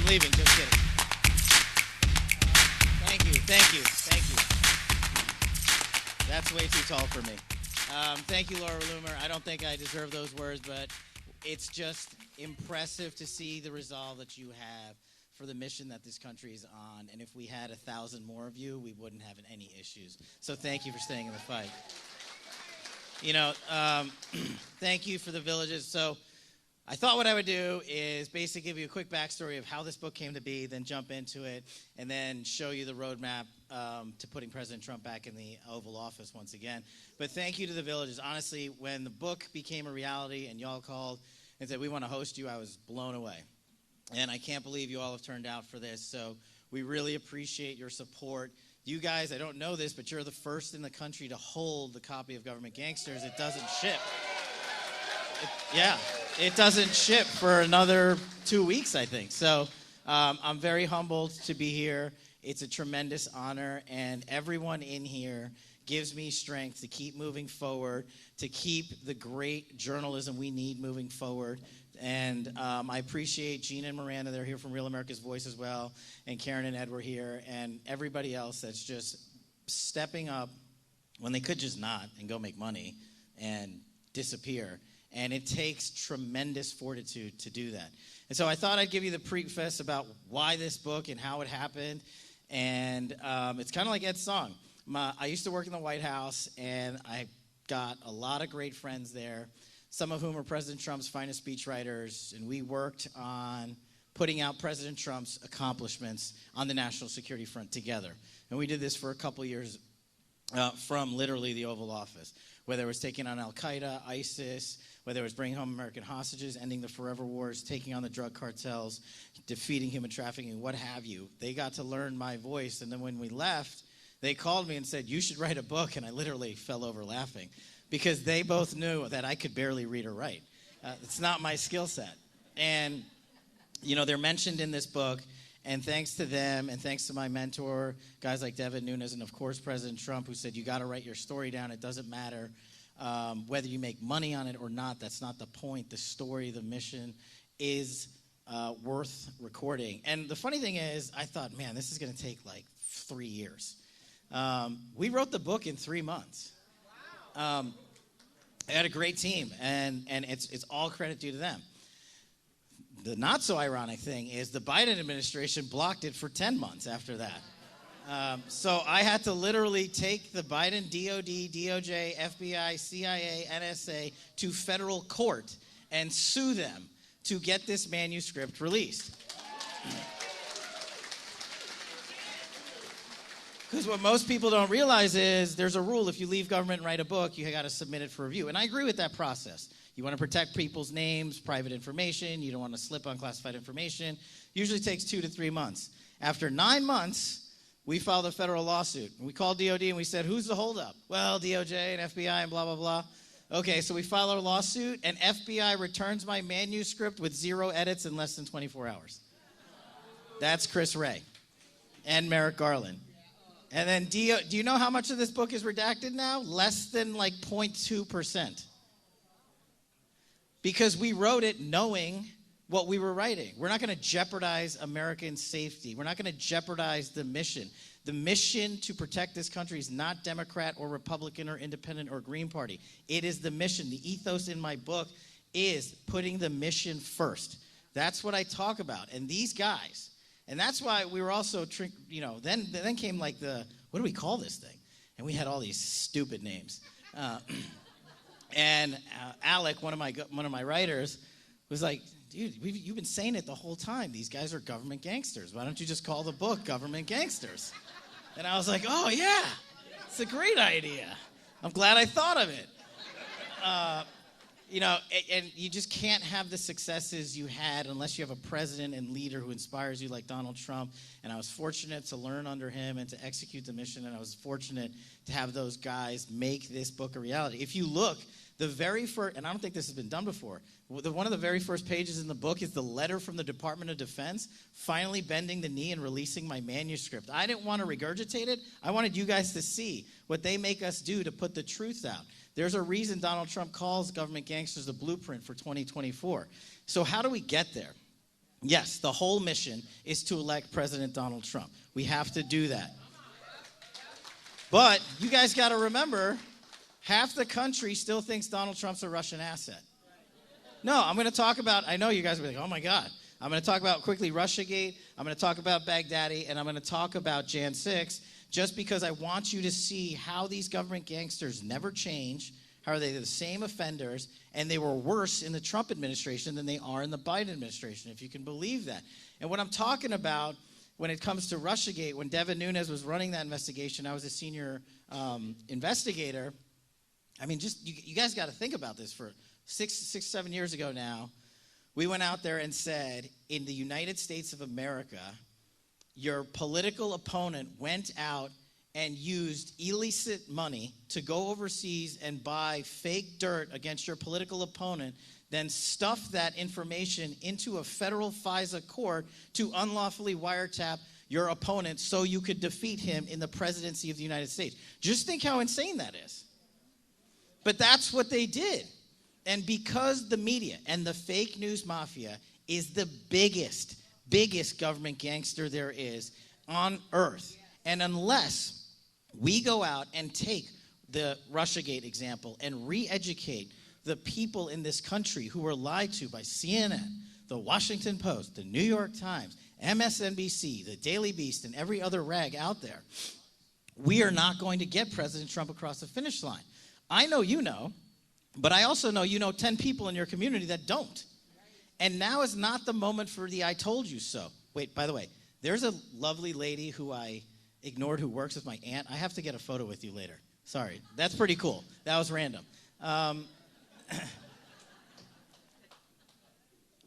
leaving, just kidding. Thank you. That's way too tall for me. Thank you, Laura Loomer. I don't think I deserve those words, but it's just impressive to see the resolve that you have for the mission that this country is on. And if we had 1,000 more of you, we wouldn't have any issues. So thank you for staying in the fight. Thank you for the villages. So I thought what I would do is basically give you a quick backstory of how this book came to be, then jump into it, and then show you the roadmap to putting President Trump back in the Oval Office once again. But thank you to the villages. Honestly, when the book became a reality and y'all called and said, we want to host you, I was blown away. And I can't believe you all have turned out for this. So we really appreciate your support. You guys, I don't know this, but you're the first in the country to hold the copy of Government Gangsters. It doesn't ship. It doesn't ship for another 2 weeks, I think. So I'm very humbled to be here. It's a tremendous honor, and everyone in here gives me strength to keep moving forward, to keep the great journalism we need moving forward. And I appreciate Gina and Miranda. They're here from Real America's Voice as well, and Karen and Ed were here, and everybody else that's just stepping up when they could just not and go make money and disappear. And it takes tremendous fortitude to do that. And so I thought I'd give you the preface about why this book and how it happened. And it's kind of like Ed's song. I used to work in the White House, and I got a lot of great friends there, some of whom are President Trump's finest speechwriters. And we worked on putting out President Trump's accomplishments on the national security front together. And we did this for a couple years from literally the Oval Office, whether it was taking on Al-Qaeda, ISIS, whether it was bringing home American hostages, ending the forever wars, taking on the drug cartels, defeating human trafficking, what have you. They got to learn my voice. And then when we left, they called me and said, you should write a book. And I literally fell over laughing because they both knew that I could barely read or write. It's not my skill set. And, they're mentioned in this book. And thanks to them and thanks to my mentor, guys like Devin Nunes, and of course President Trump, who said, you got to write your story down. It doesn't matter whether you make money on it or not. That's not the point. The story, the mission is worth recording. And the funny thing is, I thought, man, this is going to take like 3 years. We wrote the book in 3 months. I had a great team, and it's all credit due to them. The not so ironic thing is the Biden administration blocked it for 10 months after that. So I had to literally take the Biden DOD, DOJ, FBI, CIA, NSA to federal court and sue them to get this manuscript released. Because what most people don't realize is there's a rule. If you leave government and write a book, you got to submit it for review. And I agree with that process. You want to protect people's names, private information. You don't want to slip on classified information. Usually takes 2 to 3 months. After 9 months, we filed a federal lawsuit. We called DOD and we said, who's the holdup? Well, DOJ and FBI and blah, blah, blah. Okay, so we file our lawsuit, and FBI returns my manuscript with 0 edits in less than 24 hours. That's Chris Wray and Merrick Garland. And then do you know how much of this book is redacted now? Less than like 0.2%. Because we wrote it knowing what we were writing. We're not going to jeopardize American safety. We're not going to jeopardize the mission. The mission to protect this country is not Democrat or Republican or Independent or Green Party. It is the mission. The ethos in my book is putting the mission first. That's what I talk about. And these guys, and that's why we were also, then came like what do we call this thing? And we had all these stupid names. And Alec, one of my writers, was like, dude, you've been saying it the whole time. These guys are government gangsters. Why don't you just call the book Government Gangsters? And I was like, oh, yeah, it's a great idea. I'm glad I thought of it. And you just can't have the successes you had unless you have a president and leader who inspires you like Donald Trump. And I was fortunate to learn under him and to execute the mission. And I was fortunate to have those guys make this book a reality. If you look, the very first, and I don't think this has been done before, one of the very first pages in the book is the letter from the Department of Defense finally bending the knee and releasing my manuscript. I didn't want to regurgitate it. I wanted you guys to see what they make us do to put the truth out. There's a reason Donald Trump calls Government Gangsters the blueprint for 2024. So how do we get there? Yes, the whole mission is to elect President Donald Trump. We have to do that. But you guys got to remember, half the country still thinks Donald Trump's a Russian asset. No, I'm going to talk about, I know you guys will be like, oh my God. I'm going to talk about quickly Russiagate, I'm going to talk about Baghdadi, and I'm going to talk about Jan 6, just because I want you to see how these government gangsters never change, how are they the same offenders, and they were worse in the Trump administration than they are in the Biden administration, if you can believe that. And what I'm talking about when it comes to Russiagate, when Devin Nunes was running that investigation, I was a senior investigator. I mean, just you guys got to think about this. For 7 years ago now, we went out there and said, in the United States of America, your political opponent went out and used illicit money to go overseas and buy fake dirt against your political opponent, then stuff that information into a federal FISA court to unlawfully wiretap your opponent so you could defeat him in the presidency of the United States. Just think how insane that is. But that's what they did. And because the media and the fake news mafia is the biggest government gangster there is on earth, and unless we go out and take the Russiagate example and re-educate the people in this country who were lied to by CNN, the Washington Post, the New York Times, MSNBC, the Daily Beast, and every other rag out there, we are not going to get President Trump across the finish line. I know you know, but I also know you know 10 people in your community that don't. And now is not the moment for the I told you so. Wait, by the way, there's a lovely lady who I ignored who works with my aunt. I have to get a photo with you later. Sorry. That's pretty cool. That was random.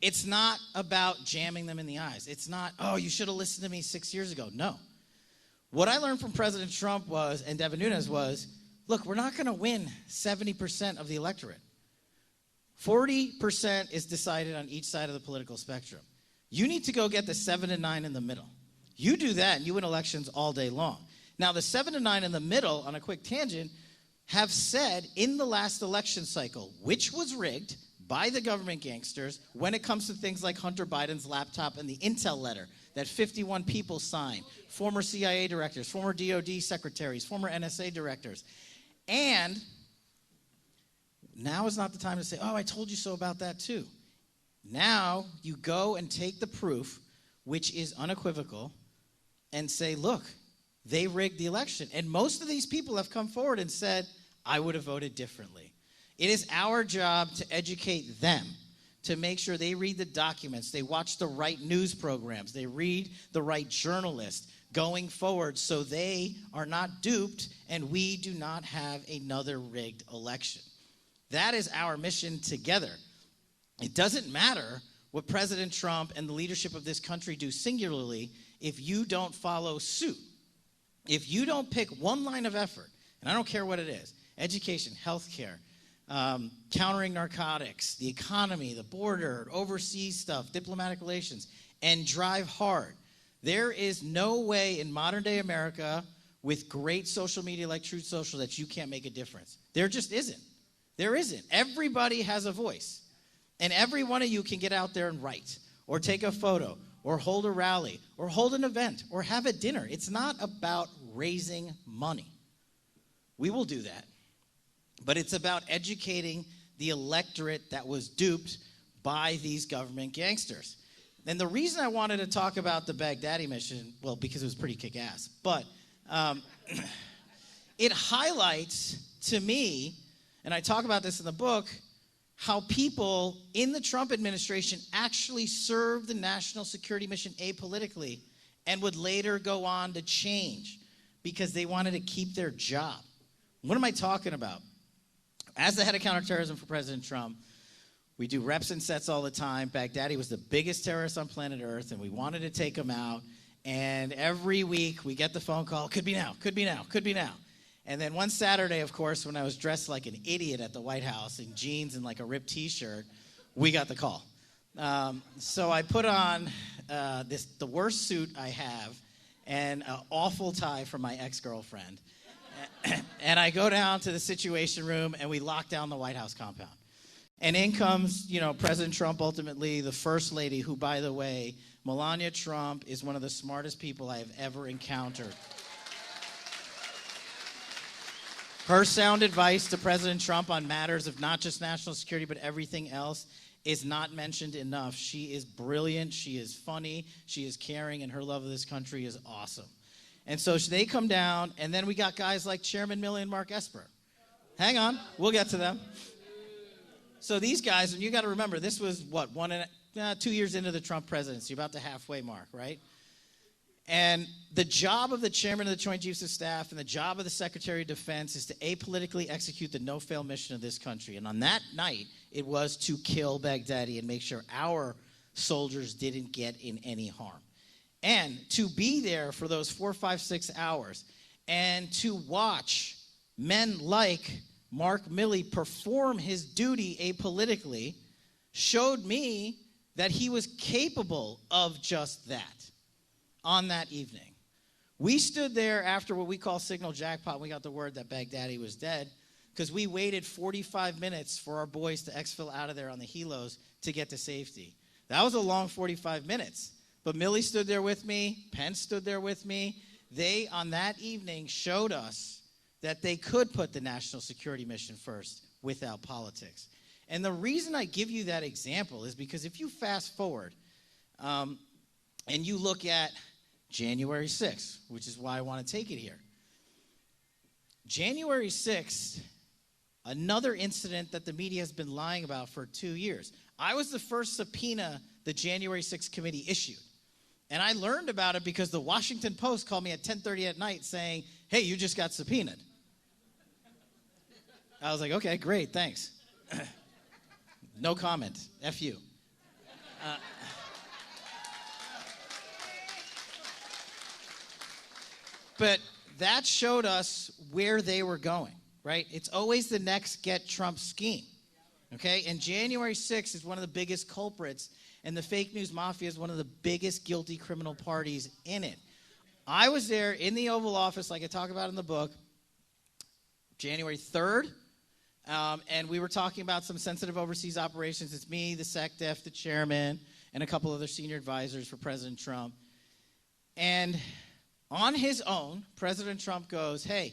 It's not about jamming them in the eyes. It's not, oh, you should have listened to me 6 years ago. No. What I learned from President Trump was, and Devin Nunes was, look, we're not going to win 70% of the electorate. 40% is decided on each side of the political spectrum. You need to go get the 7 and 9 in the middle. You do that, and you win elections all day long. Now, the 7 and 9 in the middle, on a quick tangent, have said in the last election cycle, which was rigged by the government gangsters when it comes to things like Hunter Biden's laptop and the intel letter that 51 people signed, former CIA directors, former DOD secretaries, former NSA directors. And now is not the time to say, oh, I told you so about that too. Now you go and take the proof, which is unequivocal, and say, look, they rigged the election. And most of these people have come forward and said, I would have voted differently. It is our job to educate them, to make sure they read the documents, they watch the right news programs, they read the right journalists going forward so they are not duped and we do not have another rigged election. That is our mission together. It doesn't matter what President Trump and the leadership of this country do singularly if you don't follow suit. If you don't pick one line of effort, and I don't care what it is, education, healthcare, countering narcotics, the economy, the border, overseas stuff, diplomatic relations, and drive hard. There is no way in modern day America with great social media like Truth Social that you can't make a difference. There just isn't. There isn't. Everybody has a voice. And every one of you can get out there and write, or take a photo, or hold a rally, or hold an event, or have a dinner. It's not about raising money. We will do that. But it's about educating the electorate that was duped by these government gangsters. And the reason I wanted to talk about the Baghdadi mission, well, because it was pretty kick-ass, but it highlights to me, and I talk about this in the book, how people in the Trump administration actually served the national security mission apolitically and would later go on to change because they wanted to keep their job. What am I talking about? As the head of counterterrorism for President Trump, we do reps and sets all the time. Baghdadi was the biggest terrorist on planet Earth, and we wanted to take him out. And every week we get the phone call, could be now, could be now, could be now. And then one Saturday, of course, when I was dressed like an idiot at the White House in jeans and like a ripped T-shirt, we got the call. So I put on the worst suit I have and an awful tie from my ex-girlfriend. And I go down to the Situation Room, and we lock down the White House compound. And in comes, President Trump, ultimately, the first lady, who, by the way, Melania Trump is one of the smartest people I have ever encountered. Her sound advice to President Trump on matters of not just national security, but everything else is not mentioned enough. She is brilliant, she is funny, she is caring, and her love of this country is awesome. And so they come down, and then we got guys like Chairman Milley and Mark Esper. Hang on, we'll get to them. So these guys, and you got to remember, this was, 2 years into the Trump presidency, about the halfway mark, right? And the job of the chairman of the Joint Chiefs of Staff and the job of the Secretary of Defense is to apolitically execute the no-fail mission of this country. And on that night, it was to kill Baghdadi and make sure our soldiers didn't get in any harm. And to be there for those 4, 5, 6 hours and to watch men like Mark Milley perform his duty apolitically showed me that he was capable of just that. On that evening, we stood there after what we call signal jackpot. We got the word that Baghdadi was dead because we waited 45 minutes for our boys to exfil out of there on the helos to get to safety. That was a long 45 minutes. But Milley stood there with me. Pence stood there with me. They, on that evening, showed us that they could put the national security mission first without politics. And the reason I give you that example is because if you fast forward and you look at January 6th, which is why I want to take it here. January 6th, another incident that the media has been lying about for 2 years. I was the first subpoena the January 6th committee issued. And I learned about it because the Washington Post called me at 10:30 at night saying, hey, you just got subpoenaed. I was like, okay, great, thanks. No comment, F you. But that showed us where they were going, right? It's always the next get Trump scheme, okay? And January 6th is one of the biggest culprits, and the fake news mafia is one of the biggest guilty criminal parties in it. I was there in the Oval Office, like I talk about in the book, January 3rd, and we were talking about some sensitive overseas operations. It's me, the SecDef, the chairman, and a couple other senior advisors for President Trump. And on his own, President Trump goes, hey,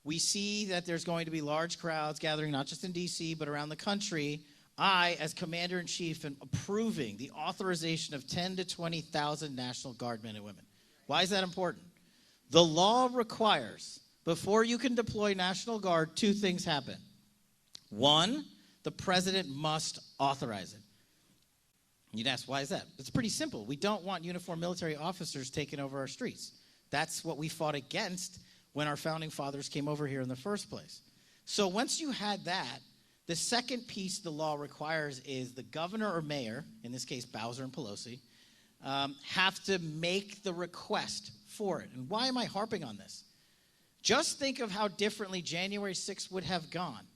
we see that there's going to be large crowds gathering not just in D.C., but around the country. I, as commander-in-chief, am approving the authorization of 10,000 to 20,000 National Guard men and women. Why is that important? The law requires, before you can deploy National Guard, 2 things happen. 1, the president must authorize it. You'd ask, why is that? It's pretty simple. We don't want uniformed military officers taking over our streets. That's what we fought against when our founding fathers came over here in the first place. So once you had that, the second piece the law requires is the governor or mayor, in this case Bowser and Pelosi, have to make the request for it. And why am I harping on this? Just think of how differently January 6th would have gone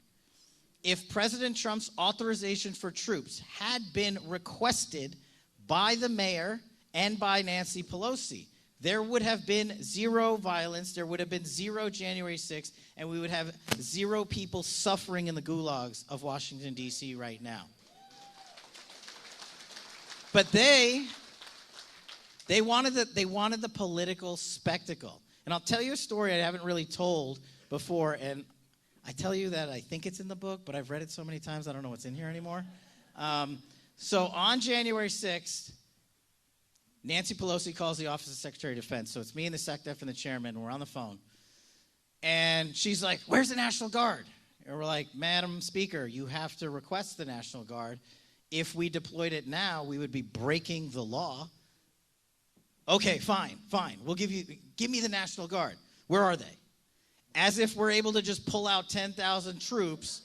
if President Trump's authorization for troops had been requested by the mayor and by Nancy Pelosi. There would have been 0 violence, there would have been 0 January 6th, and we would have 0 people suffering in the gulags of Washington, D.C. right now. But they wanted the political spectacle. And I'll tell you a story I haven't really told before, and I tell you that I think it's in the book, but I've read it so many times I don't know what's in here anymore. So on January 6th, Nancy Pelosi calls the Office of Secretary of Defense. So it's me and the SecDef and the chairman, and we're on the phone. And she's like, where's the National Guard? And we're like, Madam Speaker, you have to request the National Guard. If we deployed it now, we would be breaking the law. Okay, fine. We'll give me the National Guard. Where are they? As if we're able to just pull out 10,000 troops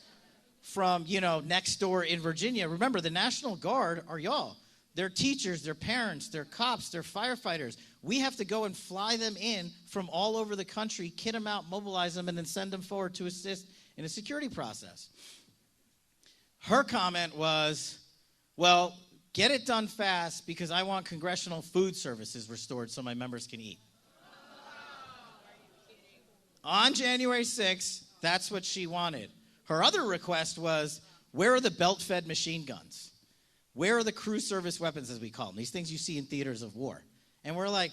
from, next door in Virginia. Remember, the National Guard are y'all. They're teachers, they're parents, they're cops, they're firefighters. We have to go and fly them in from all over the country, kit them out, mobilize them, and then send them forward to assist in a security process. Her comment was, well, get it done fast because I want congressional food services restored so my members can eat. On January 6th, that's what she wanted. Her other request was, Where are the belt-fed machine guns? Where are the crew service weapons, as we call them? These things you see in theaters of war. And we're like,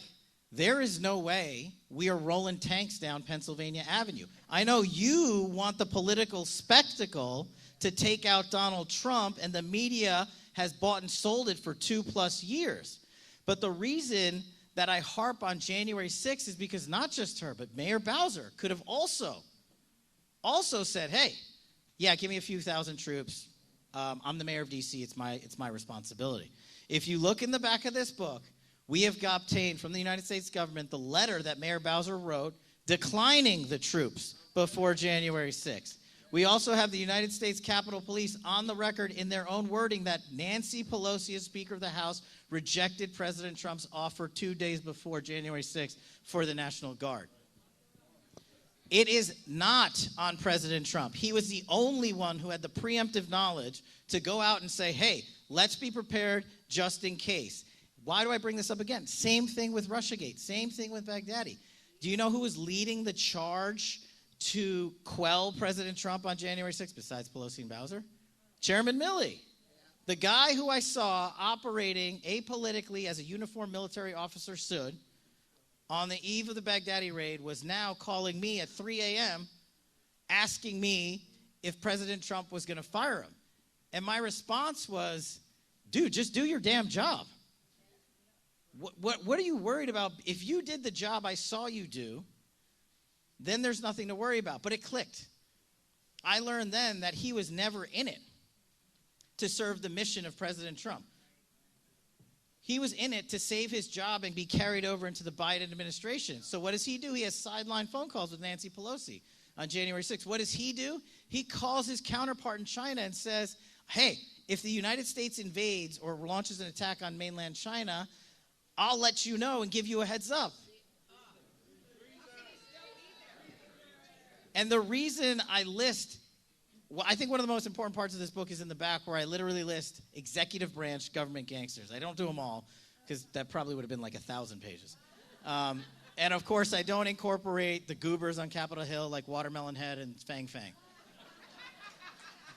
there is no way we are rolling tanks down Pennsylvania Avenue. I know you want the political spectacle to take out Donald Trump, and the media has bought and sold it for 2+ years. But the reason that I harp on January 6th is because not just her, but Mayor Bowser could have also said, hey, yeah, give me a few thousand troops. I'm the mayor of D.C. It's my responsibility. If you look in the back of this book, we have obtained from the United States government the letter that Mayor Bowser wrote declining the troops before January 6th. We also have the United States Capitol Police on the record in their own wording that Nancy Pelosi, as Speaker of the House, rejected President Trump's offer 2 days before January 6th for the National Guard. It is not on President Trump. He was the only one who had the preemptive knowledge to go out and say, hey, let's be prepared just in case. Why do I bring this up again? Same thing with Russiagate. Same thing with Baghdadi. Do you know who was leading the charge to quell President Trump on January 6th besides Pelosi and Bowser? Chairman Milley. The guy who I saw operating apolitically as a uniformed military officer should on the eve of the Baghdadi raid was now calling me at 3 a.m. asking me if President Trump was going to fire him. And my response was, dude, just do your damn job. What are you worried about? If you did the job I saw you do, then there's nothing to worry about. But it clicked. I learned then that he was never in it to serve the mission of President Trump. He was in it to save his job and be carried over into the Biden administration. So what does he do? He has sideline phone calls with Nancy Pelosi on January 6th. What does he do? He calls his counterpart in China and says, hey, if the United States invades or launches an attack on mainland China, I'll let you know and give you a heads up. And the reason I list, well, I think one of the most important parts of this book is in the back where I literally list executive branch government gangsters. I don't do them all because that probably would have been like 1,000 pages. And of course, I don't incorporate the goobers on Capitol Hill like Watermelon Head and Fang Fang.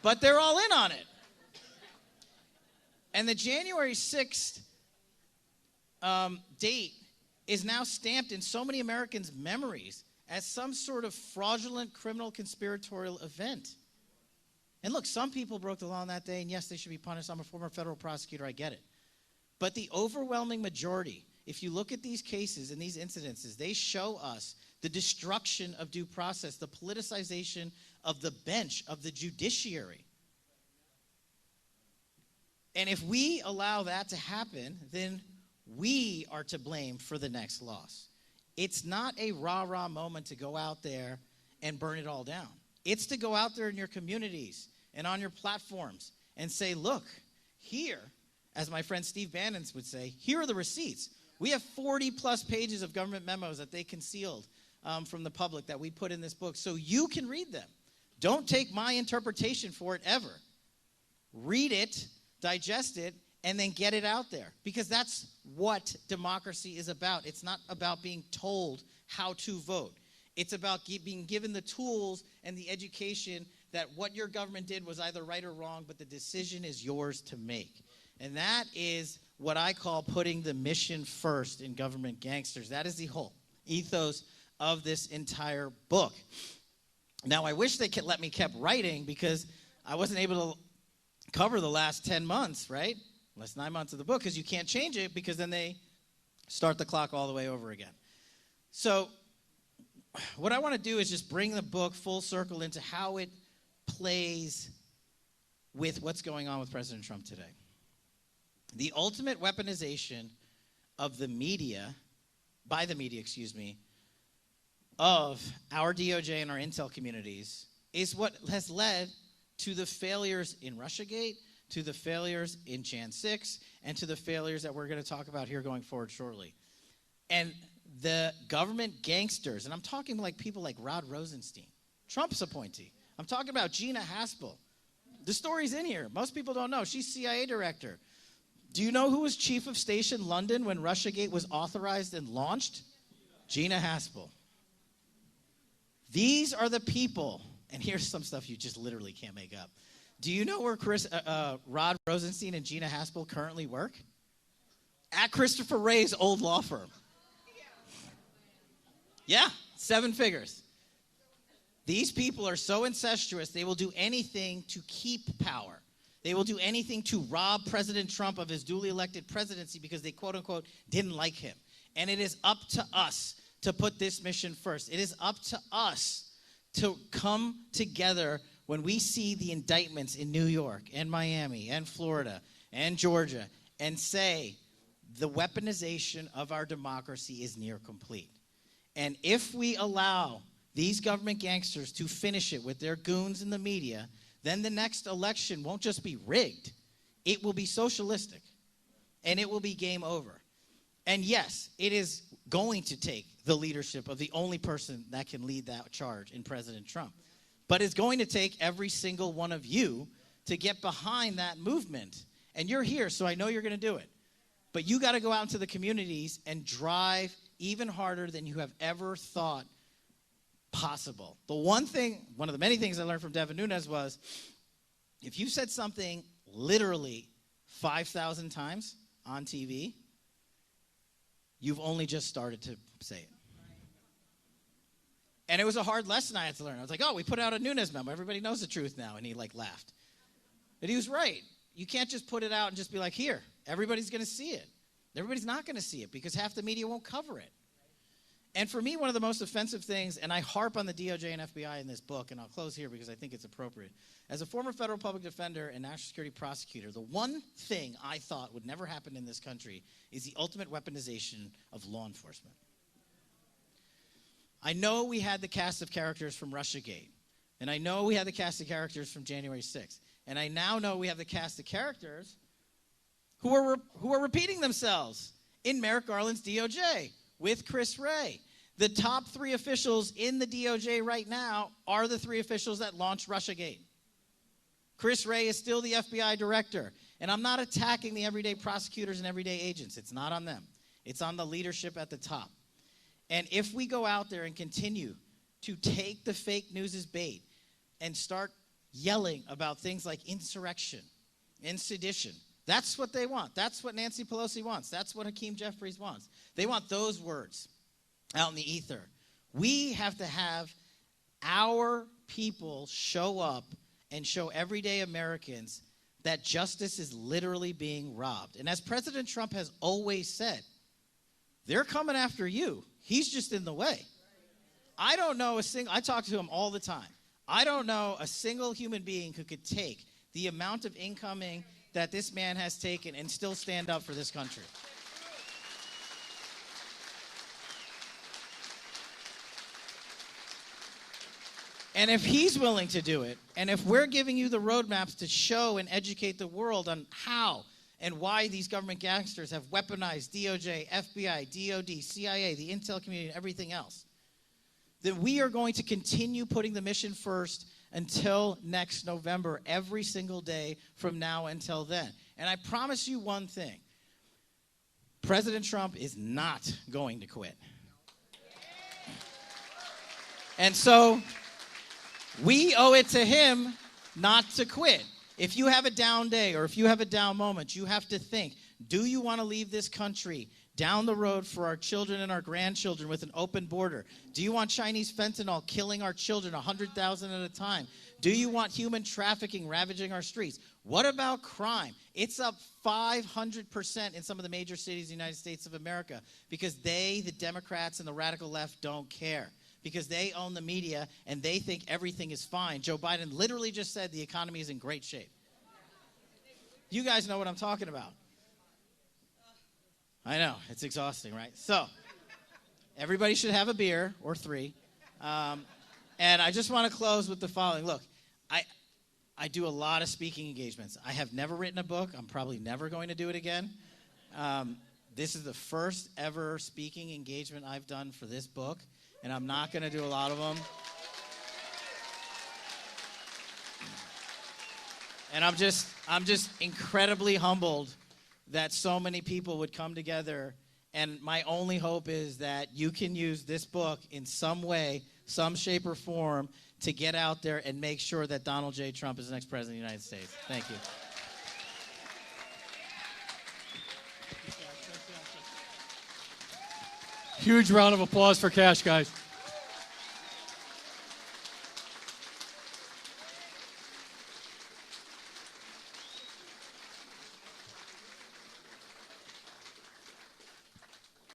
But they're all in on it. And the January 6th date is now stamped in so many Americans' memories as some sort of fraudulent criminal conspiratorial event. And look, some people broke the law on that day, and yes, they should be punished. I'm a former federal prosecutor, I get it. But the overwhelming majority, if you look at these cases and these incidences, they show us the destruction of due process, the politicization of the bench, of the judiciary. And if we allow that to happen, then we are to blame for the next loss. It's not a rah-rah moment to go out there and burn it all down. It's to go out there in your communities and on your platforms and say, look, here, as my friend Steve Bannon would say, here are the receipts. We have 40+ pages of government memos that they concealed from the public that we put in this book so you can read them. Don't take my interpretation for it ever. Read it, digest it, and then get it out there. Because that's what democracy is about. It's not about being told how to vote. It's about being given the tools and the education that what your government did was either right or wrong, but the decision is yours to make. And that is what I call putting the mission first in government gangsters. That is the whole ethos of this entire book. Now, I wish they could let me keep writing because I wasn't able to cover the last 10 months, right? Last 9 months of the book, because you can't change it because then they start the clock all the way over again. So what I want to do is just bring the book full circle into how it plays with what's going on with President Trump today. The ultimate weaponization of the media, by the media, of our DOJ and our intel communities is what has led to the failures in Russiagate, to the failures in Jan 6, and to the failures that we're going to talk about here going forward shortly. And the government gangsters, and I'm talking like people like Rod Rosenstein, Trump's appointee. I'm talking about Gina Haspel. The story's in here. Most people don't know. She's CIA director. Do you know who was chief of station London when Russiagate was authorized and launched? Gina Haspel. These are the people, and here's some stuff you just literally can't make up. Do you know where Rod Rosenstein and Gina Haspel currently work? At Christopher Wray's old law firm. Yeah, 7 figures. These people are so incestuous, they will do anything to keep power. They will do anything to rob President Trump of his duly elected presidency because they, quote unquote, didn't like him. And it is up to us to put this mission first. It is up to us to come together when we see the indictments in New York and Miami and Florida and Georgia and say the weaponization of our democracy is near complete. And if we allow these government gangsters to finish it with their goons in the media, then the next election won't just be rigged. It will be socialistic. And it will be game over. And yes, it is going to take the leadership of the only person that can lead that charge in President Trump. But it's going to take every single one of you to get behind that movement. And you're here, so I know you're going to do it. But you got to go out into the communities and drive even harder than you have ever thought possible. The one of the many things I learned from Devin Nunes was, if you said something literally 5,000 times on TV, you've only just started to say it. And it was a hard lesson I had to learn. I was like, oh, we put out a Nunes memo. Everybody knows the truth now. And he laughed. But he was right. You can't just put it out and just be like, here, everybody's going to see it. Everybody's not going to see it because half the media won't cover it. And for me, one of the most offensive things, and I harp on the DOJ and FBI in this book, and I'll close here because I think it's appropriate. As a former federal public defender and national security prosecutor, the one thing I thought would never happen in this country is the ultimate weaponization of law enforcement. I know we had the cast of characters from Russiagate, and I know we had the cast of characters from January 6th, and I now know we have the cast of characters who are repeating themselves in Merrick Garland's DOJ. With Chris Wray. The top 3 officials in the DOJ right now are the 3 officials that launched Russiagate. Chris Wray is still the FBI director. And I'm not attacking the everyday prosecutors and everyday agents. It's not on them. It's on the leadership at the top. And if we go out there and continue to take the fake news as bait and start yelling about things like insurrection and sedition, that's what they want. That's what Nancy Pelosi wants. That's what Hakeem Jeffries wants. They want those words out in the ether. We have to have our people show up and show everyday Americans that justice is literally being robbed. And as President Trump has always said, they're coming after you. He's just in the way. I don't know I talk to him all the time. I don't know a single human being who could take the amount of incoming that this man has taken and still stand up for this country. And if he's willing to do it, and if we're giving you the roadmaps to show and educate the world on how and why these government gangsters have weaponized DOJ, FBI, DOD, CIA, the intel community, and everything else, then we are going to continue putting the mission first until next November, every single day from now until then. And I promise you one thing. President Trump is not going to quit. And so we owe it to him not to quit. If you have a down day or if you have a down moment, you have to think, do you want to leave this country down the road for our children and our grandchildren with an open border? Do you want Chinese fentanyl killing our children 100,000 at a time? Do you want human trafficking ravaging our streets? What about crime? It's up 500% in some of the major cities in the United States of America because the Democrats and the radical left, don't care. Because they own the media and they think everything is fine. Joe Biden literally just said the economy is in great shape. You guys know what I'm talking about. I know, it's exhausting, right? So, everybody should have a beer or 3. And I just want to close with the following. Look, I do a lot of speaking engagements. I have never written a book. I'm probably never going to do it again. This is the first ever speaking engagement I've done for this book, and I'm not going to do a lot of them. And I'm just incredibly humbled that so many people would come together, and my only hope is that you can use this book in some way some shape or form to get out there and make sure that Donald J. Trump is the next president of the United States. Thank you. Huge round of applause for Kash, guys.